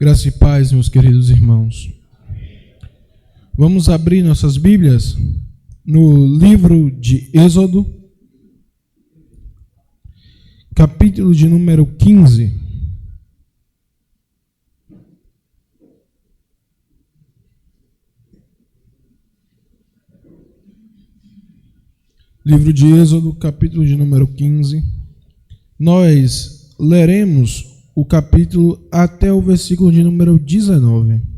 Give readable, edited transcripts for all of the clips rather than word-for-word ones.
Graça e paz, meus queridos irmãos. Vamos abrir nossas Bíblias no livro de Êxodo, capítulo de número 15. Livro de Êxodo, capítulo de número 15. Nós leremos o capítulo até o versículo de número 19.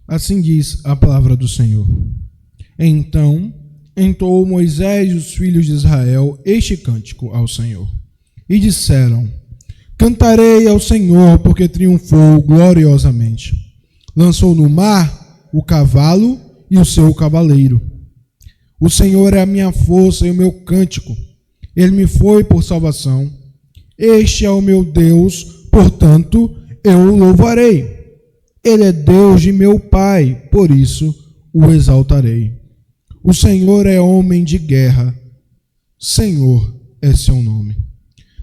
Assim diz a palavra do Senhor. Então entoou Moisés e os filhos de Israel este cântico ao Senhor. E disseram: Cantarei ao Senhor, porque triunfou gloriosamente. Lançou no mar o cavalo e o seu cavaleiro. O Senhor é a minha força e o meu cântico. Ele me foi por salvação. Este é o meu Deus, portanto eu o louvarei. Ele é Deus de meu Pai, por isso o exaltarei. O Senhor é homem de guerra, Senhor é seu nome.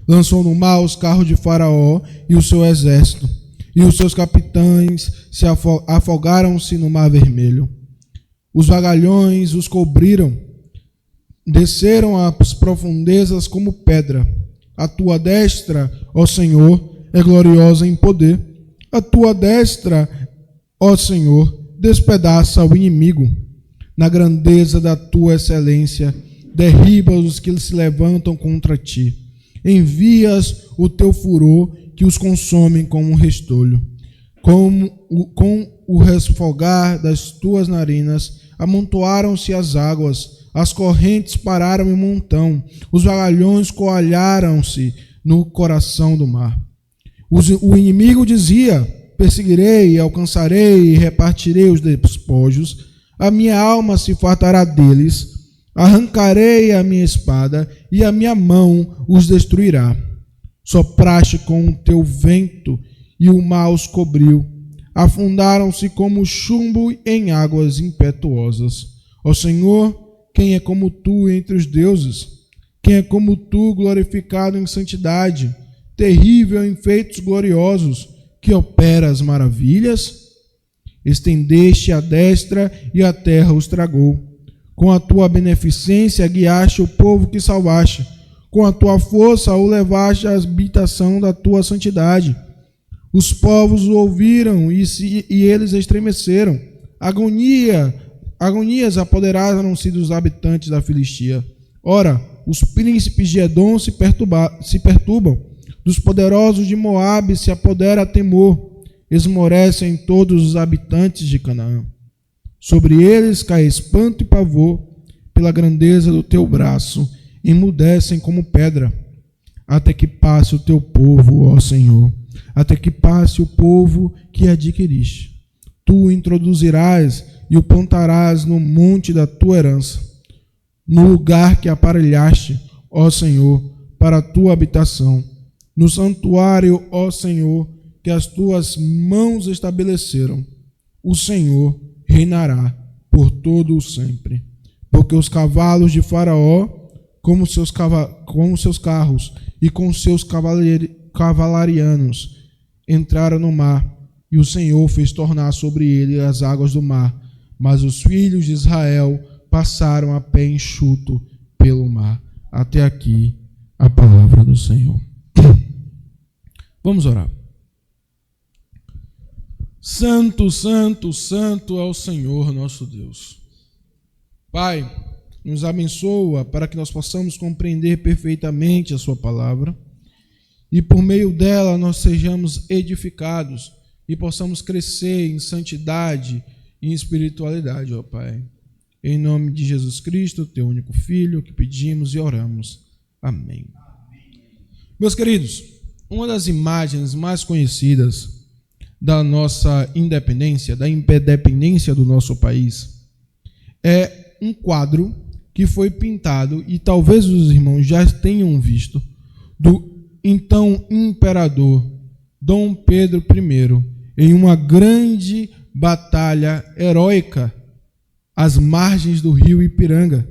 Lançou no mar os carros de Faraó e o seu exército, e os seus capitães se afogaram-se no mar vermelho. Os vagalhões os cobriram, desceram às profundezas como pedra. A tua destra, ó Senhor, é gloriosa em poder. A tua destra, ó Senhor, despedaça o inimigo. Na grandeza da tua excelência, derriba os que se levantam contra ti. Envias o teu furor que os consome como um restolho. Com o resfogar das tuas narinas, amontoaram-se as águas, as correntes pararam em montão, os vagalhões coalharam-se no coração do mar. O inimigo dizia: perseguirei, alcançarei e repartirei os despojos. A minha alma se fartará deles. Arrancarei a minha espada e a minha mão os destruirá. Sopraste com o teu vento e o mar os cobriu. Afundaram-se como chumbo em águas impetuosas. Ó Senhor, quem é como tu entre os deuses? Quem é como tu, glorificado em santidade, terrível em feitos gloriosos, que opera as maravilhas? Estendeste a destra e a terra os tragou. Com a tua beneficência guiaste o povo que salvaste. Com a tua força o levaste à habitação da tua santidade. Os povos o ouviram e eles estremeceram. Agonias apoderaram-se dos habitantes da Filistia. Ora, os príncipes de Edom se perturbam. Dos poderosos de Moabe se apodera temor, esmorecem todos os habitantes de Canaã. Sobre eles cai espanto e pavor, pela grandeza do teu braço, emudecem como pedra, até que passe o teu povo, ó Senhor, até que passe o povo que adquiriste. Tu o introduzirás e o plantarás no monte da tua herança, no lugar que aparelhaste, ó Senhor, para a tua habitação. No santuário, ó Senhor, que as tuas mãos estabeleceram, o Senhor reinará por todo o sempre. Porque os cavalos de Faraó, como seus carros e com seus cavalarianos, entraram no mar, e o Senhor fez tornar sobre ele as águas do mar. Mas os filhos de Israel passaram a pé enxuto pelo mar. Até aqui a palavra do Senhor. Vamos orar. Santo, santo, santo é o Senhor nosso Deus. Pai, nos abençoa para que nós possamos compreender perfeitamente a sua palavra e por meio dela nós sejamos edificados e possamos crescer em santidade e em espiritualidade, ó Pai. Em nome de Jesus Cristo, teu único Filho, que pedimos e oramos. Amém. Meus queridos, uma das imagens mais conhecidas da nossa independência, da independência do nosso país, é um quadro que foi pintado, e talvez os irmãos já tenham visto, do então imperador Dom Pedro I, em uma grande batalha heróica às margens do rio Ipiranga.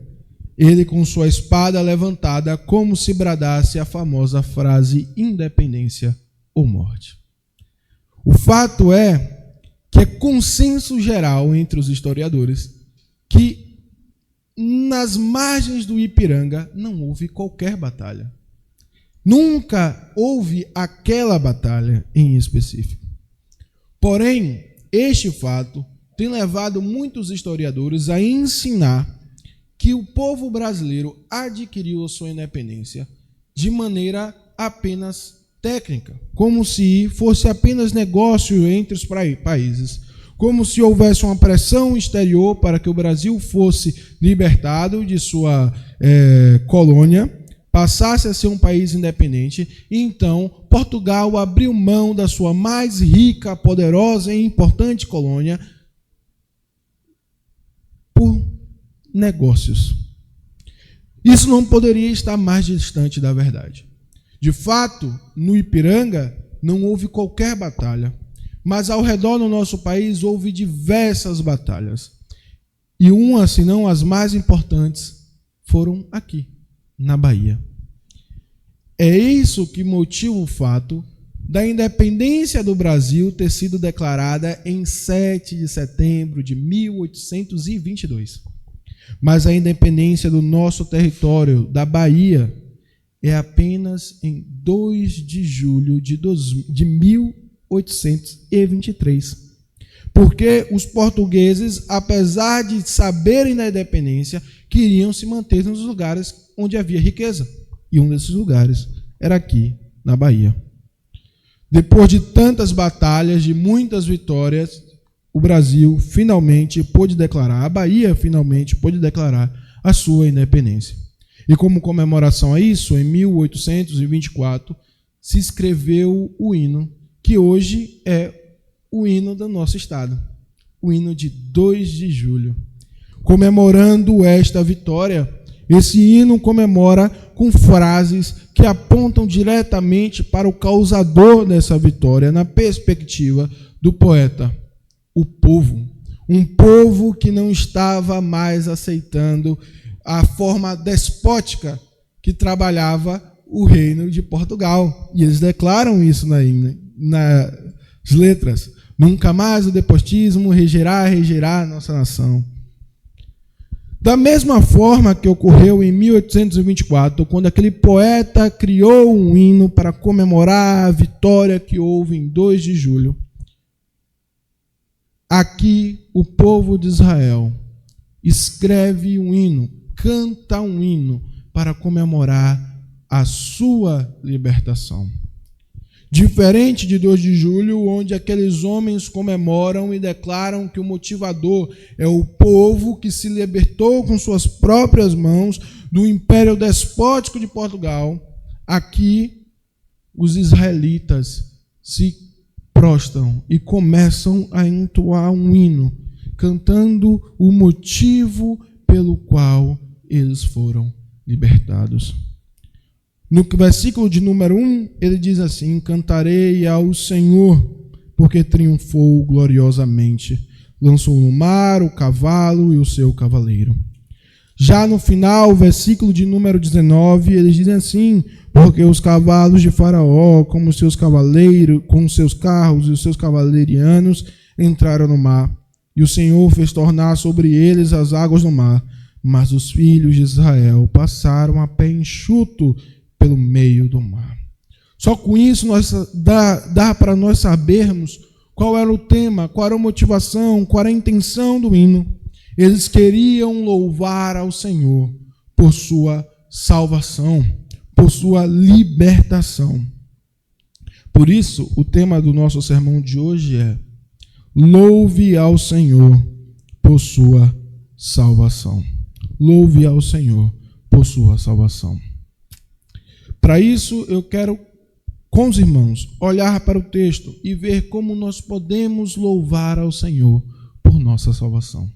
Ele com sua espada levantada, como se bradasse a famosa frase: independência ou morte. O fato é que é consenso geral entre os historiadores que nas margens do Ipiranga não houve qualquer batalha. Nunca houve aquela batalha em específico. Porém, este fato tem levado muitos historiadores a ensinar que o povo brasileiro adquiriu a sua independência de maneira apenas técnica, como se fosse apenas negócio entre os países, como se houvesse uma pressão exterior para que o Brasil fosse libertado de sua colônia, passasse a ser um país independente, e então Portugal abriu mão da sua mais rica, poderosa e importante colônia por negócios. Isso não poderia estar mais distante da verdade. De fato, no Ipiranga não houve qualquer batalha, mas ao redor do nosso país houve diversas batalhas. E uma, se não as mais importantes, foram aqui, na Bahia. É isso que motiva o fato da independência do Brasil ter sido declarada em 7 de setembro de 1822. Mas a independência do nosso território, da Bahia, é apenas em 2 de julho de 1823. Porque os portugueses, apesar de saberem da independência, queriam se manter nos lugares onde havia riqueza. E um desses lugares era aqui, na Bahia. Depois de tantas batalhas, de muitas vitórias, o Brasil finalmente pôde declarar, a Bahia finalmente pôde declarar a sua independência. E como comemoração a isso, em 1824, se escreveu o hino, que hoje é o hino do nosso estado, o hino de 2 de julho. Comemorando esta vitória, esse hino comemora com frases que apontam diretamente para o causador dessa vitória, na perspectiva do poeta, o povo. Um povo que não estava mais aceitando a forma despótica que trabalhava o reino de Portugal. E eles declaram isso nas letras. Nunca mais o despotismo regerá a nossa nação. Da mesma forma que ocorreu em 1824, quando aquele poeta criou um hino para comemorar a vitória que houve em 2 de julho, aqui o povo de Israel escreve um hino, canta um hino para comemorar a sua libertação. Diferente de 2 de julho, onde aqueles homens comemoram e declaram que o motivador é o povo que se libertou com suas próprias mãos do império despótico de Portugal, aqui os israelitas se prostram e começam a entoar um hino, cantando o motivo pelo qual eles foram libertados. No versículo de número 1, ele diz assim: cantarei ao Senhor, porque triunfou gloriosamente. Lançou no mar o cavalo e o seu cavaleiro. Já no final, versículo de número 19, eles dizem assim: porque os cavalos de Faraó, como seus cavaleiros, com seus carros e os seus cavaleirianos, entraram no mar. E o Senhor fez tornar sobre eles as águas do mar. Mas os filhos de Israel passaram a pé enxuto pelo meio do mar. Só com isso dá para nós sabermos qual era o tema, qual era a motivação, qual era a intenção do hino. Eles queriam louvar ao Senhor por sua salvação, por sua libertação. Por isso, o tema do nosso sermão de hoje é: louve ao Senhor por sua salvação. Louve ao Senhor por sua salvação. Para isso, eu quero, com os irmãos, olhar para o texto e ver como nós podemos louvar ao Senhor por nossa salvação.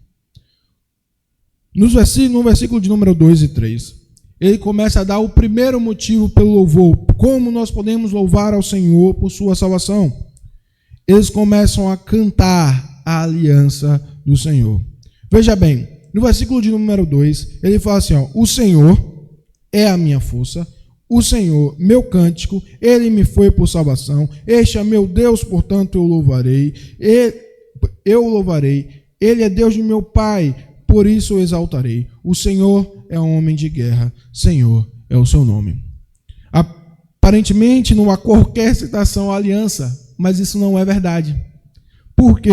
No versículo de número 2 e 3, ele começa a dar o primeiro motivo pelo louvor. Como nós podemos louvar ao Senhor por sua salvação? Eles começam a cantar a aliança do Senhor. Veja bem, no versículo de número 2, ele fala assim, ó, o Senhor é a minha força, o Senhor, meu cântico, ele me foi por salvação, este é meu Deus, portanto eu louvarei, ele é Deus de meu Pai, por isso o exaltarei. O Senhor é um homem de guerra, Senhor é o seu nome. Aparentemente não há qualquer citação à aliança, mas isso não é verdade. Por quê?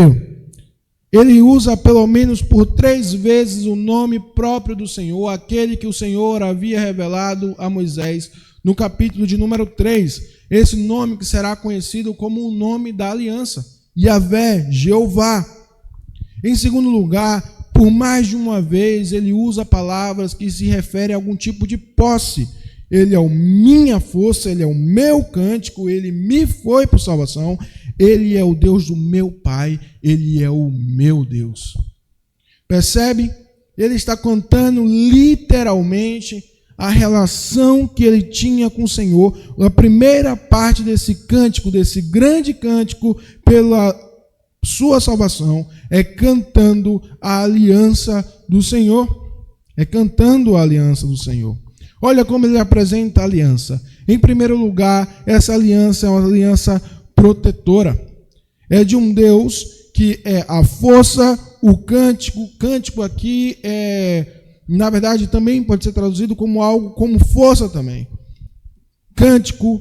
Ele usa pelo menos por 3 vezes o nome próprio do Senhor, aquele que o Senhor havia revelado a Moisés no capítulo de número 3. Esse nome que será conhecido como o nome da aliança, Yahvé, Jeová. Em segundo lugar, por mais de uma vez, ele usa palavras que se referem a algum tipo de posse. Ele é a minha força, ele é o meu cântico, ele me foi por salvação, ele é o Deus do meu Pai, ele é o meu Deus. Percebe? Ele está contando literalmente a relação que ele tinha com o Senhor. A primeira parte desse cântico, desse grande cântico pela sua salvação, é cantando a aliança do Senhor. É cantando a aliança do Senhor. Olha como ele apresenta a aliança. Em primeiro lugar, essa aliança é uma aliança protetora. É de um Deus que é a força, o cântico. O cântico aqui na verdade, também pode ser traduzido como algo como força também. Cântico,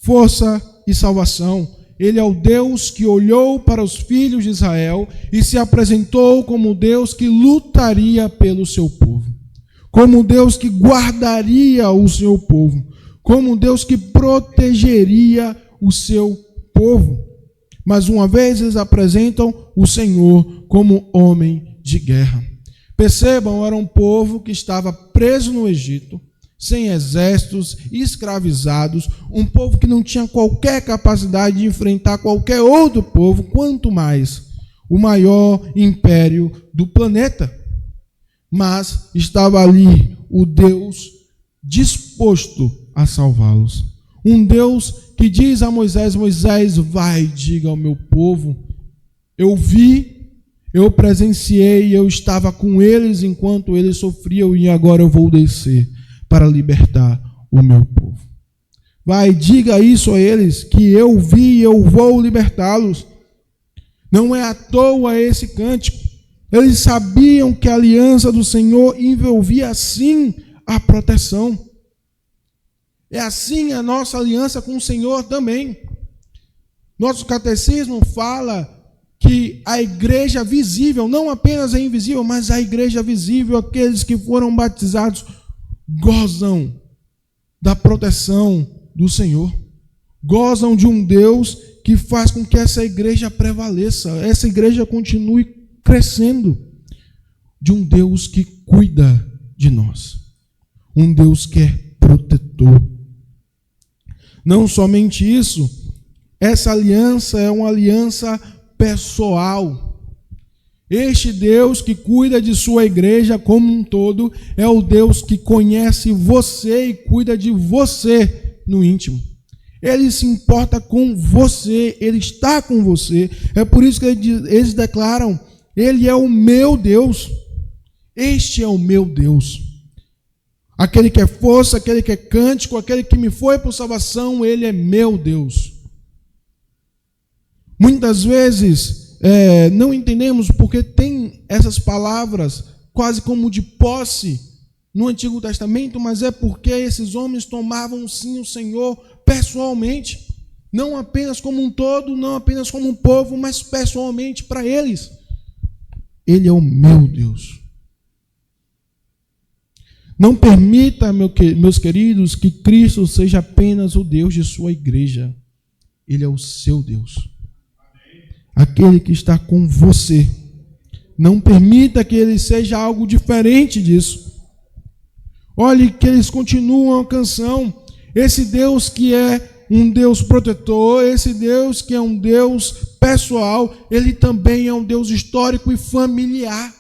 força e salvação. Ele é o Deus que olhou para os filhos de Israel e se apresentou como Deus que lutaria pelo seu povo, como Deus que guardaria o seu povo, como Deus que protegeria o seu povo. Mais uma vez, eles apresentam o Senhor como homem de guerra. Percebam, era um povo que estava preso no Egito, sem exércitos, escravizados, um povo que não tinha qualquer capacidade de enfrentar qualquer outro povo, quanto mais o maior império do planeta. Mas estava ali o Deus disposto a salvá-los. Um Deus que diz a Moisés, Moisés, vai, diga ao meu povo, eu vi, eu presenciei, eu estava com eles enquanto eles sofriam e agora eu vou descer para libertar o meu povo. Vai, diga isso a eles, que eu vi e eu vou libertá-los. Não é à toa esse cântico. Eles sabiam que a aliança do Senhor envolvia assim a proteção. É assim a nossa aliança com o Senhor também. Nosso catecismo fala que a igreja visível, não apenas a invisível, mas a igreja visível, aqueles que foram batizados, gozam da proteção do Senhor. Gozam de um Deus que faz com que essa igreja prevaleça, essa igreja continue crescendo. De um Deus que cuida de nós. Um Deus que é protetor. Não somente isso, essa aliança é uma aliança pessoal. Este Deus que cuida de sua igreja como um todo é o Deus que conhece você e cuida de você no íntimo. Ele se importa com você, Ele está com você. É por isso que eles declaram, Ele é o meu Deus. Este é o meu Deus. Aquele que é força, aquele que é cântico, aquele que me foi por salvação, Ele é meu Deus. Muitas vezes não entendemos porque tem essas palavras quase como de posse no Antigo Testamento, mas é porque esses homens tomavam sim o Senhor pessoalmente, não apenas como um todo, não apenas como um povo, mas pessoalmente para eles. Ele é o meu Deus. Não permita, meus queridos, que Cristo seja apenas o Deus de sua igreja. Ele é o seu Deus. Aquele que está com você. Não permita que ele seja algo diferente disso. Olhe que eles continuam a canção. Esse Deus que é um Deus protetor, esse Deus que é um Deus pessoal, ele também é um Deus histórico e familiar.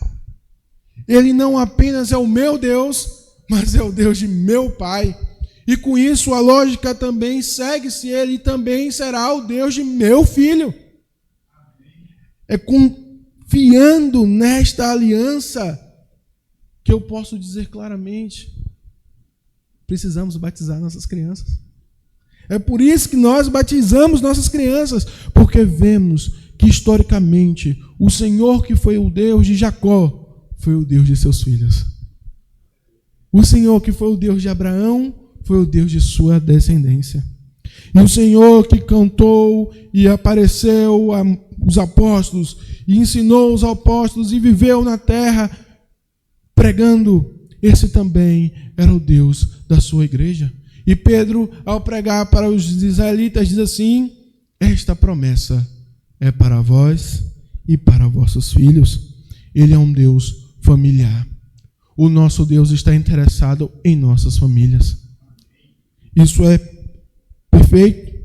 Ele não apenas é o meu Deus, mas é o Deus de meu Pai. E com isso a lógica também segue-se, ele também será o Deus de meu filho. É confiando nesta aliança que eu posso dizer claramente: precisamos batizar nossas crianças. É por isso que nós batizamos nossas crianças, porque vemos que historicamente o Senhor, que foi o Deus de Jacó, foi o Deus de seus filhos. O Senhor, que foi o Deus de Abraão, foi o Deus de sua descendência. E o Senhor que cantou e apareceu aos apóstolos e ensinou os apóstolos e viveu na terra pregando, esse também era o Deus da sua igreja. E Pedro, ao pregar para os israelitas, diz assim: esta promessa é para vós e para vossos filhos. Ele é um Deus familiar. O nosso Deus está interessado em nossas famílias. Isso é perfeito,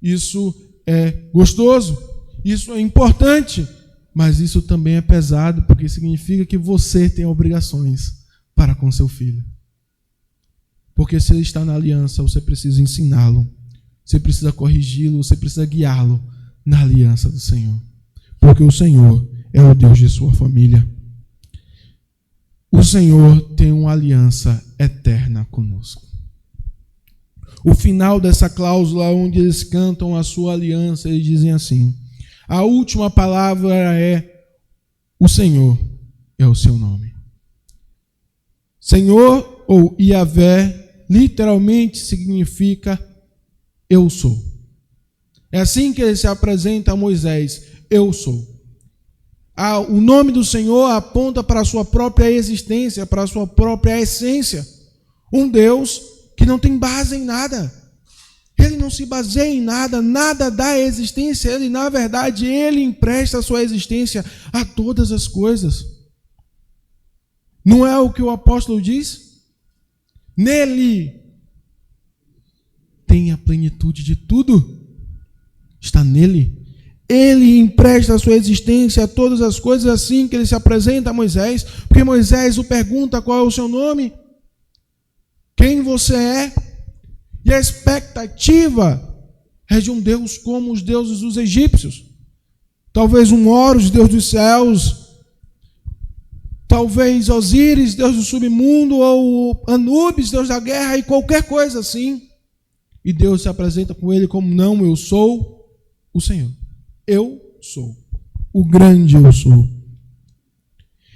isso é gostoso, isso é importante, mas isso também é pesado, porque significa que você tem obrigações para com seu filho. Porque se ele está na aliança, você precisa ensiná-lo, você precisa corrigi-lo, você precisa guiá-lo na aliança do Senhor. Porque o Senhor é o Deus de sua família. O Senhor tem uma aliança eterna conosco. O final dessa cláusula, onde eles cantam a sua aliança, eles dizem assim: a última palavra é: o Senhor é o seu nome. Senhor ou Yahvé literalmente significa eu sou. É assim que ele se apresenta a Moisés: eu sou. O nome do Senhor aponta para a sua própria existência, para a sua própria essência. Um Deus que não tem base em nada. Ele não se baseia em nada, nada dá existência. Ele, na verdade, ele empresta a sua existência a todas as coisas. Não é o que o apóstolo diz? Nele tem a plenitude de tudo. Está nele. Ele empresta a sua existência a todas as coisas, assim que ele se apresenta a Moisés, porque Moisés o pergunta qual é o seu nome, quem você é, e a expectativa é de um Deus como os deuses dos egípcios. Talvez um Horus, Deus dos céus, talvez Osíris, Deus do submundo, ou Anubis, Deus da guerra, e qualquer coisa assim. E Deus se apresenta com ele como: não, eu sou o Senhor. Eu sou o grande eu sou.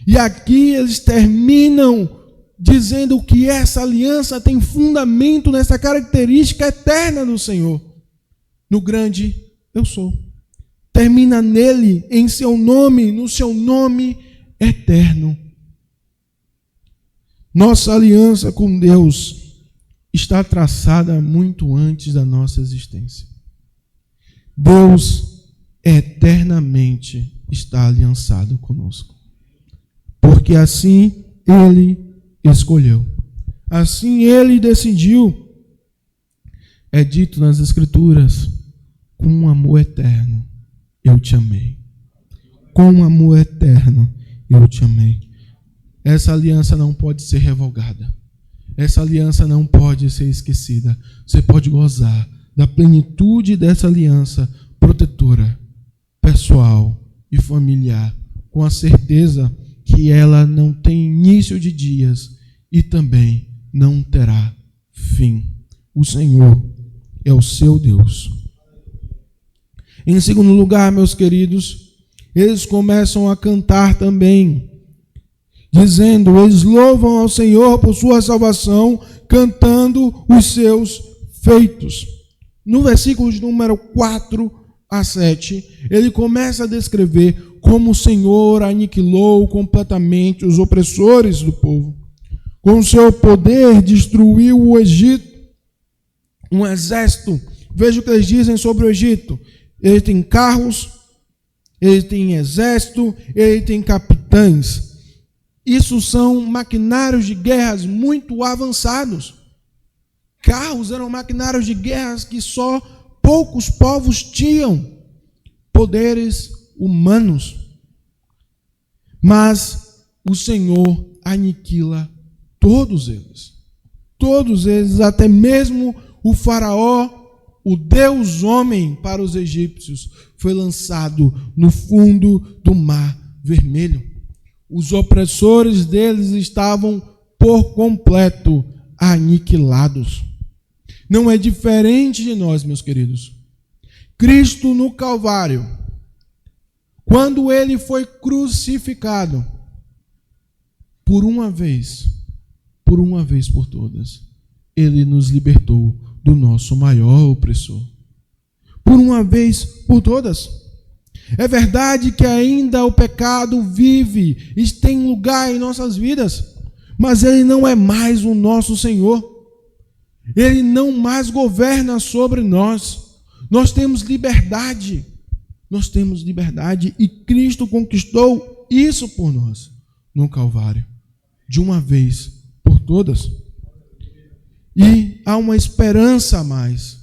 E aqui eles terminam dizendo que essa aliança tem fundamento nessa característica eterna do Senhor, no grande eu sou. Termina nele, em seu nome, no seu nome eterno. Nossa aliança com Deus está traçada muito antes da nossa existência. Deus eternamente está aliançado conosco, porque assim ele escolheu, assim ele decidiu. É dito nas Escrituras: com um amor eterno eu te amei, com um amor eterno eu te amei. Essa aliança não pode ser revogada, essa aliança não pode ser esquecida. Você pode gozar da plenitude dessa aliança protetora, pessoal e familiar, com a certeza que ela não tem início de dias e também não terá fim. O Senhor é o seu Deus. Em segundo lugar, meus queridos, eles começam a cantar também, dizendo, eles louvam ao Senhor por sua salvação, cantando os seus feitos. No versículo de número 4 a 7, ele começa a descrever como o Senhor aniquilou completamente os opressores do povo. Com seu poder destruiu o Egito, um exército. Veja o que eles dizem sobre o Egito. Ele tem carros, ele tem exército, ele tem capitães. Isso são maquinários de guerras muito avançados. Carros eram maquinários de guerras que só poucos povos tinham poderes humanos. Mas o Senhor aniquila todos eles. Todos eles, até mesmo o faraó, o Deus homem para os egípcios, foi lançado no fundo do Mar Vermelho. Os opressores deles estavam por completo aniquilados. Não é diferente de nós, meus queridos. Cristo no Calvário, quando ele foi crucificado, por uma vez por todas, ele nos libertou do nosso maior opressor. Por uma vez por todas. É verdade que ainda o pecado vive e tem lugar em nossas vidas, mas ele não é mais o nosso Senhor. Ele não mais governa sobre nós. Nós temos liberdade. Nós temos liberdade e Cristo conquistou isso por nós no Calvário, de uma vez por todas. E há uma esperança a mais,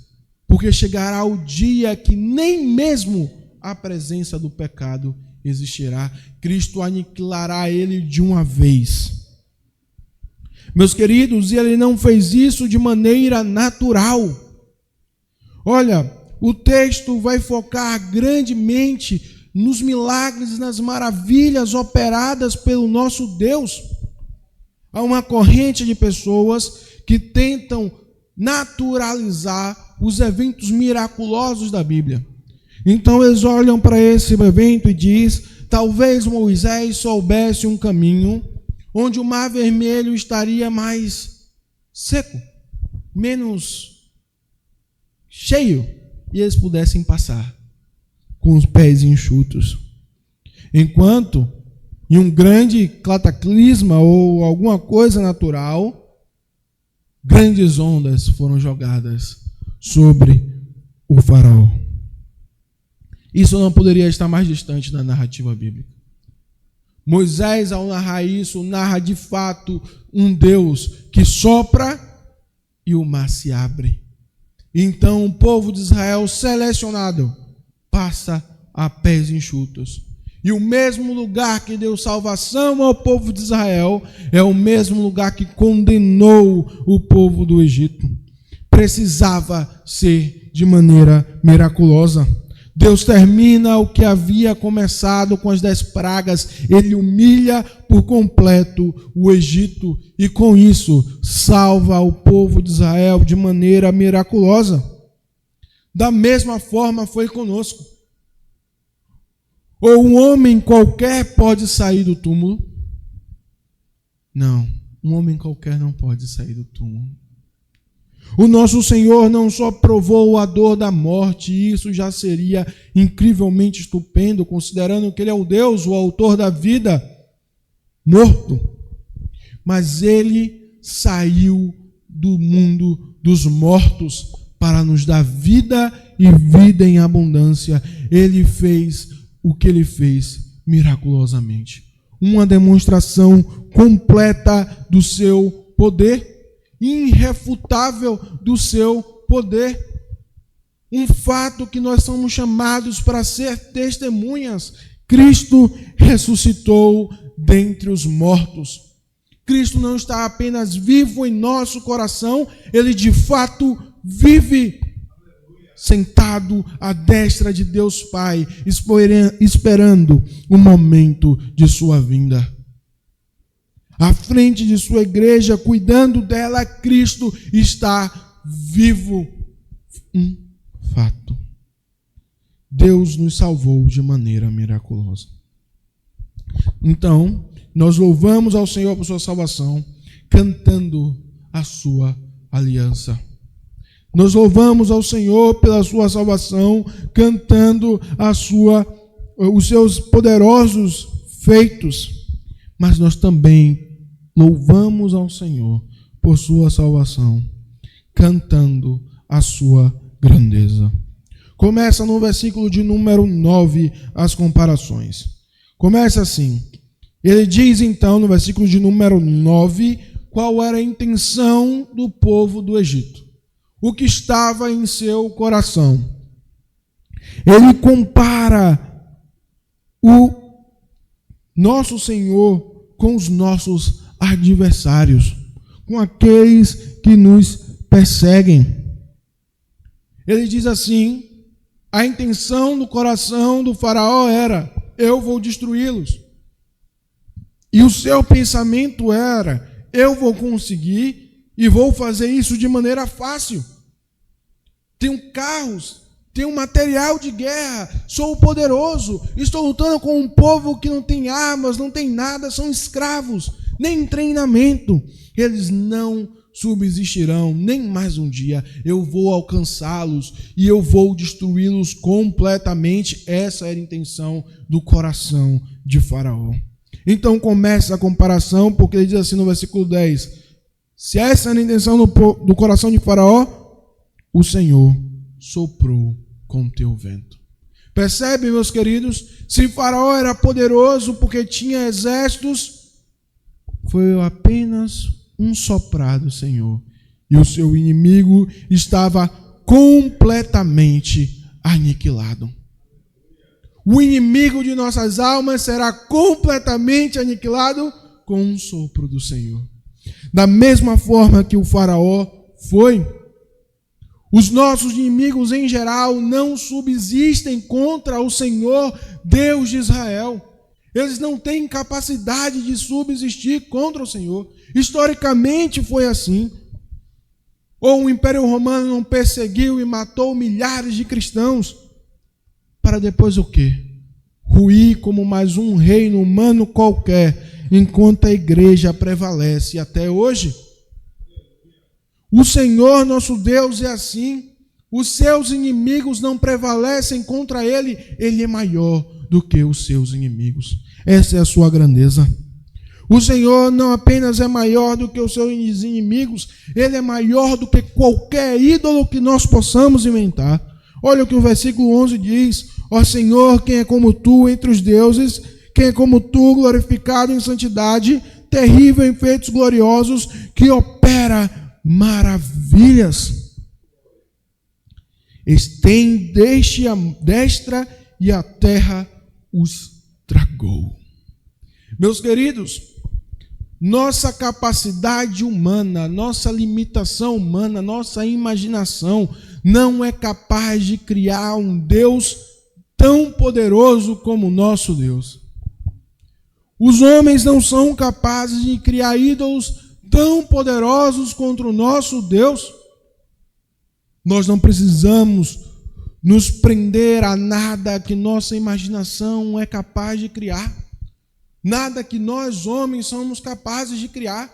porque chegará o dia que nem mesmo a presença do pecado existirá. Cristo aniquilará ele de uma vez. Meus queridos, ele não fez isso de maneira natural. Olha, o texto vai focar grandemente nos milagres e nas maravilhas operadas pelo nosso Deus. Há uma corrente de pessoas que tentam naturalizar os eventos miraculosos da Bíblia. Então eles olham para esse evento e dizem: talvez Moisés soubesse um caminho onde o Mar Vermelho estaria mais seco, menos cheio, e eles pudessem passar com os pés enxutos. Enquanto em um grande cataclisma ou alguma coisa natural, grandes ondas foram jogadas sobre o faraó. Isso não poderia estar mais distante da narrativa bíblica. Moisés, ao narrar isso, narra de fato um Deus que sopra e o mar se abre. Então o povo de Israel selecionado passa a pés enxutos. E o mesmo lugar que deu salvação ao povo de Israel é o mesmo lugar que condenou o povo do Egito. Precisava ser de maneira miraculosa. Deus termina o que havia começado com as 10 pragas. Ele humilha por completo o Egito e com isso salva o povo de Israel de maneira miraculosa. Da mesma forma foi conosco. Ou um homem qualquer pode sair do túmulo? Não, um homem qualquer não pode sair do túmulo. O nosso Senhor não só provou a dor da morte, e isso já seria incrivelmente estupendo, considerando que Ele é o Deus, o autor da vida, morto. Mas Ele saiu do mundo dos mortos para nos dar vida e vida em abundância. Ele fez o que Ele fez miraculosamente. Uma demonstração completa do seu poder, irrefutável do seu poder. Um fato que nós somos chamados para ser testemunhas. Cristo ressuscitou dentre os mortos. Cristo não está apenas vivo em nosso coração, Ele de fato vive sentado à destra de Deus Pai, esperando o momento de sua vinda. À frente de sua igreja, cuidando dela, Cristo está vivo. Um fato. Deus nos salvou de maneira miraculosa. Então, nós louvamos ao Senhor por sua salvação, cantando a sua aliança. Nós louvamos ao Senhor pela sua salvação, cantando os seus poderosos feitos. Mas nós também louvamos ao Senhor por sua salvação, cantando a sua grandeza. Começa no versículo de número 9 as comparações. Começa assim. Ele diz então no versículo de número 9 qual era a intenção do povo do Egito. O que estava em seu coração. Ele compara o nosso Senhor com os nossos adversários, com aqueles que nos perseguem. Ele diz assim: a intenção do coração do faraó era: eu vou destruí-los. E o seu pensamento era: eu vou conseguir e vou fazer isso de maneira fácil. Tenho carros, tenho material de guerra, sou poderoso, estou lutando com um povo que não tem armas, não tem nada, são escravos, nem treinamento. Eles não subsistirão nem mais um dia. Eu vou alcançá-los e eu vou destruí-los completamente. Essa era a intenção do coração de Faraó. Então começa a comparação, porque ele diz assim no versículo 10: se essa era a intenção do coração de Faraó, o Senhor soprou com teu vento. Percebe, meus queridos? Se Faraó era poderoso porque tinha exércitos, foi apenas um soprar do Senhor, e o seu inimigo estava completamente aniquilado. O inimigo de nossas almas será completamente aniquilado com um sopro do Senhor. Da mesma forma que o Faraó foi, os nossos inimigos em geral não subsistem contra o Senhor, Deus de Israel. Eles não têm capacidade de subsistir contra o Senhor. Historicamente foi assim. Ou o Império Romano não perseguiu e matou milhares de cristãos, para depois o quê? Ruir como mais um reino humano qualquer, enquanto a igreja prevalece até hoje. O Senhor nosso Deus é assim. Os seus inimigos não prevalecem contra ele. Ele é maior do que os seus inimigos. Essa é a sua grandeza. O Senhor não apenas é maior do que os seus inimigos, ele é maior do que qualquer ídolo que nós possamos inventar. Olha o que o versículo 11 diz: ó Senhor, quem é como tu entre os deuses? Quem é como tu, glorificado em santidade, terrível em feitos gloriosos, que opera maravilhas? Estendeste a destra e a terra os tragou. Meus queridos, nossa capacidade humana, nossa limitação humana, nossa imaginação não é capaz de criar um Deus tão poderoso como o nosso Deus. Os homens não são capazes de criar ídolos tão poderosos contra o nosso Deus. Nós não precisamos nos prender a nada que nossa imaginação é capaz de criar. Nada que nós, homens, somos capazes de criar.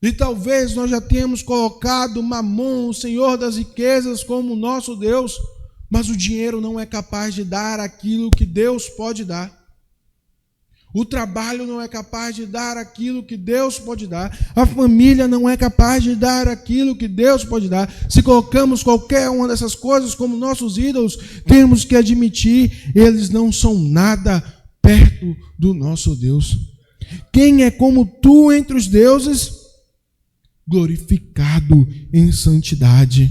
E talvez nós já tenhamos colocado Mamon, o Senhor das riquezas, como nosso Deus, mas o dinheiro não é capaz de dar aquilo que Deus pode dar. O trabalho não é capaz de dar aquilo que Deus pode dar. A família não é capaz de dar aquilo que Deus pode dar. Se colocamos qualquer uma dessas coisas como nossos ídolos, temos que admitir, eles não são nada perto do nosso Deus. Quem é como tu entre os deuses? Glorificado em santidade,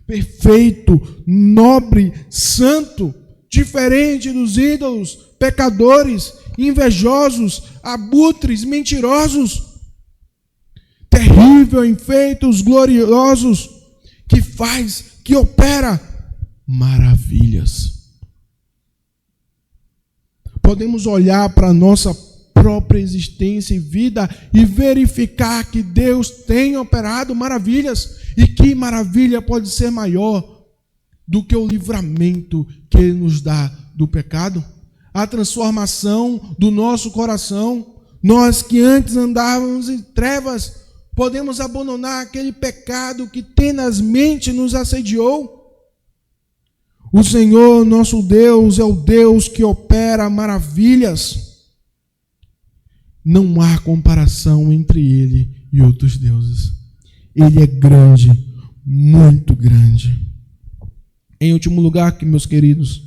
perfeito, nobre, santo, diferente dos ídolos, pecadores, invejosos, abutres, mentirosos, terrível em feitos gloriosos, que opera maravilhas. Podemos olhar para a nossa própria existência e vida e verificar que Deus tem operado maravilhas. E que maravilha pode ser maior do que o livramento que Ele nos dá do pecado? A transformação do nosso coração. Nós que antes andávamos em trevas, podemos abandonar aquele pecado que tenazmente nos assediou. O Senhor, nosso Deus, é o Deus que opera maravilhas. Não há comparação entre Ele e outros deuses. Ele é grande, muito grande. Em último lugar, meus queridos,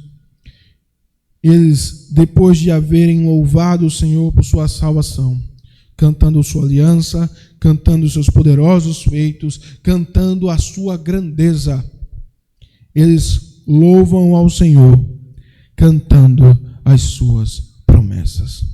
eles, depois de haverem louvado o Senhor por sua salvação, cantando sua aliança, cantando seus poderosos feitos, cantando a sua grandeza, eles louvam ao Senhor, cantando as suas promessas.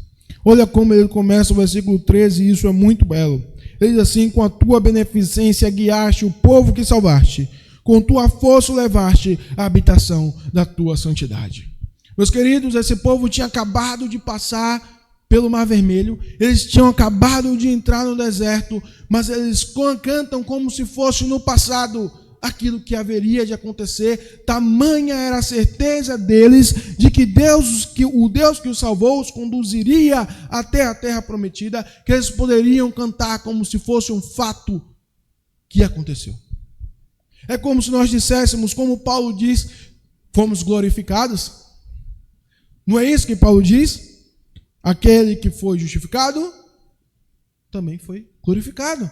Olha como ele começa o versículo 13, e isso é muito belo. Ele diz assim: com a tua beneficência guiaste o povo que salvaste, com tua força levaste a habitação da tua santidade. Meus queridos, esse povo tinha acabado de passar pelo Mar Vermelho, eles tinham acabado de entrar no deserto, mas eles cantam como se fosse no passado aquilo que haveria de acontecer. Tamanha era a certeza deles de que o Deus que os salvou os conduziria até a terra prometida, que eles poderiam cantar como se fosse um fato que aconteceu. É como se nós disséssemos, como Paulo diz, fomos glorificados. Não é isso que Paulo diz? Aquele que foi justificado também foi glorificado.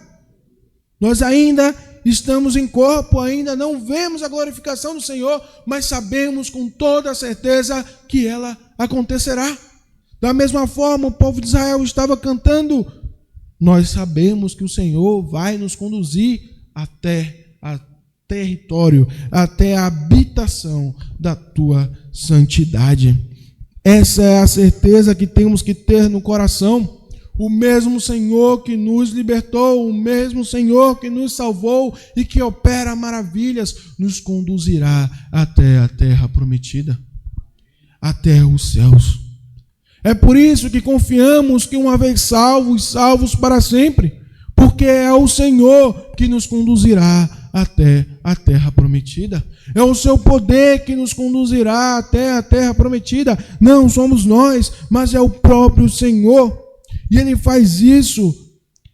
Nós ainda estamos em corpo, ainda não vemos a glorificação do Senhor, mas sabemos com toda a certeza que ela acontecerá. Da mesma forma, o povo de Israel estava cantando: nós sabemos que o Senhor vai nos conduzir até a território, até a habitação da tua santidade. Essa é a certeza que temos que ter no coração. O mesmo Senhor que nos libertou, o mesmo Senhor que nos salvou e que opera maravilhas, nos conduzirá até a terra prometida, até os céus. É por isso que confiamos que uma vez salvos para sempre, porque é o Senhor que nos conduzirá até a terra prometida. É o seu poder que nos conduzirá até a terra prometida. Não somos nós, mas é o próprio Senhor. E Ele faz isso.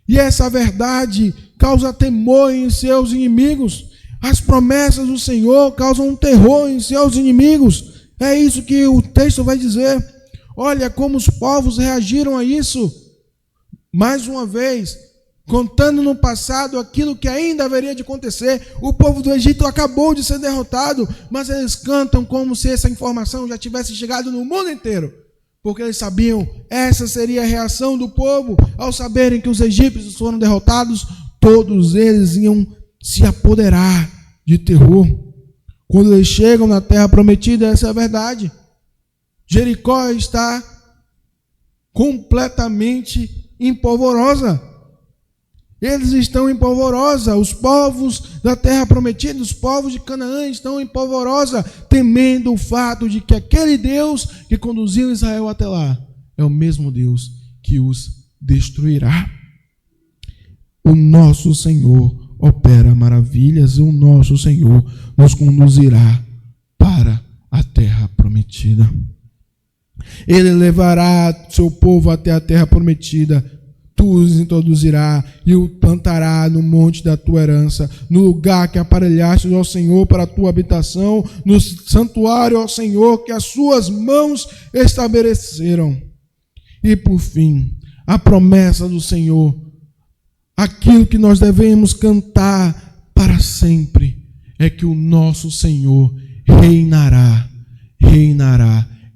E essa verdade causa temor em seus inimigos. As promessas do Senhor causam um terror em seus inimigos. É isso que o texto vai dizer. Olha como os povos reagiram a isso. Mais uma vez, contando no passado aquilo que ainda haveria de acontecer. O povo do Egito acabou de ser derrotado, mas eles cantam como se essa informação já tivesse chegado no mundo inteiro, porque eles sabiam, essa seria a reação do povo ao saberem que os egípcios foram derrotados. Todos eles iam se apoderar de terror. Quando eles chegam na terra prometida, essa é a verdade. Jericó está completamente empolvorosa. Eles estão em polvorosa, os povos da terra prometida, os povos de Canaã estão em polvorosa, temendo o fato de que aquele Deus que conduziu Israel até lá é o mesmo Deus que os destruirá. O nosso Senhor opera maravilhas, e o nosso Senhor nos conduzirá para a terra prometida. Ele levará seu povo até a terra prometida. Tu os introduzirá e o plantará no monte da tua herança, no lugar que aparelhaste ao Senhor para a tua habitação, no santuário ao Senhor que as suas mãos estabeleceram. E por fim, a promessa do Senhor, aquilo que nós devemos cantar para sempre, é que o nosso Senhor reinará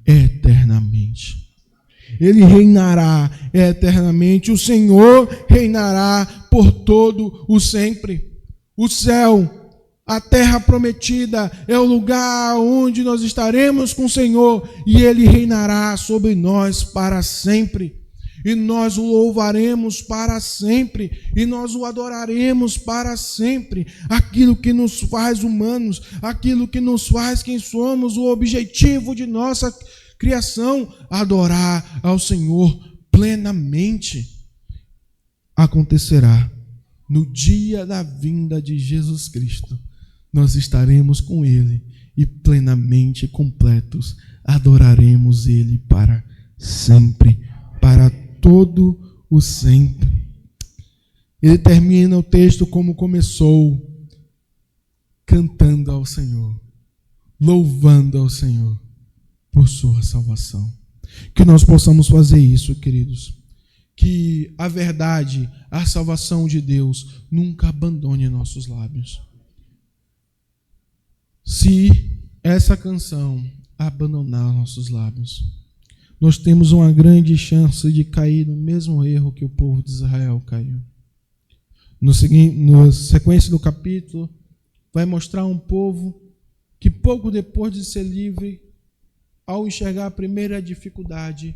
eternamente. Ele reinará eternamente. O Senhor reinará por todo o sempre. O céu, a terra prometida, é o lugar onde nós estaremos com o Senhor, e Ele reinará sobre nós para sempre. E nós o louvaremos para sempre, e nós o adoraremos para sempre. Aquilo que nos faz humanos, aquilo que nos faz quem somos, o objetivo de nossa criação, adorar ao Senhor plenamente, acontecerá no dia da vinda de Jesus Cristo. Nós estaremos com Ele e plenamente completos adoraremos Ele para sempre, para todo o sempre. Ele termina o texto como começou, cantando ao Senhor, louvando ao Senhor por sua salvação. Que nós possamos fazer isso, queridos. Que a verdade, a salvação de Deus nunca abandone nossos lábios. Se essa canção abandonar nossos lábios, nós temos uma grande chance de cair no mesmo erro que o povo de Israel caiu. Na sequência do capítulo, vai mostrar um povo que pouco depois de ser livre, ao enxergar a primeira dificuldade,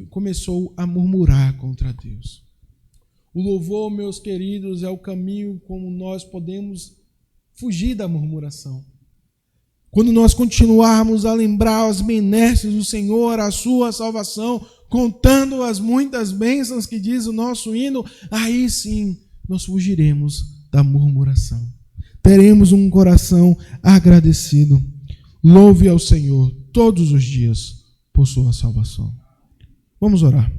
começou a murmurar contra Deus. O louvor, meus queridos, é o caminho como nós podemos fugir da murmuração. Quando nós continuarmos a lembrar as benesses do Senhor, a sua salvação, contando as muitas bênçãos que diz o nosso hino, aí sim nós fugiremos da murmuração. Teremos um coração agradecido. Louve ao Senhor todos os dias por sua salvação. Vamos orar.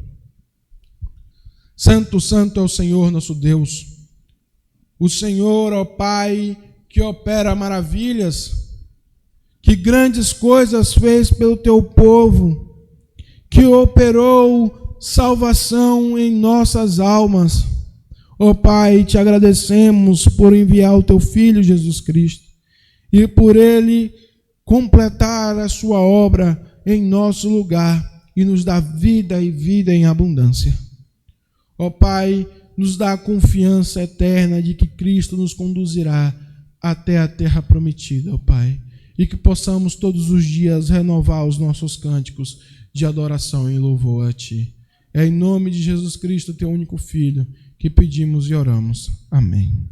Santo, santo é o Senhor nosso Deus. O Senhor, ó Pai, que opera maravilhas, que grandes coisas fez pelo teu povo, que operou salvação em nossas almas. Ó Pai, te agradecemos por enviar o teu Filho Jesus Cristo e por ele completar a sua obra em nosso lugar e nos dar vida e vida em abundância. Ó Pai, nos dá a confiança eterna de que Cristo nos conduzirá até a terra prometida, ó Pai, e que possamos todos os dias renovar os nossos cânticos de adoração e louvor a Ti. É em nome de Jesus Cristo, teu único Filho, que pedimos e oramos. Amém.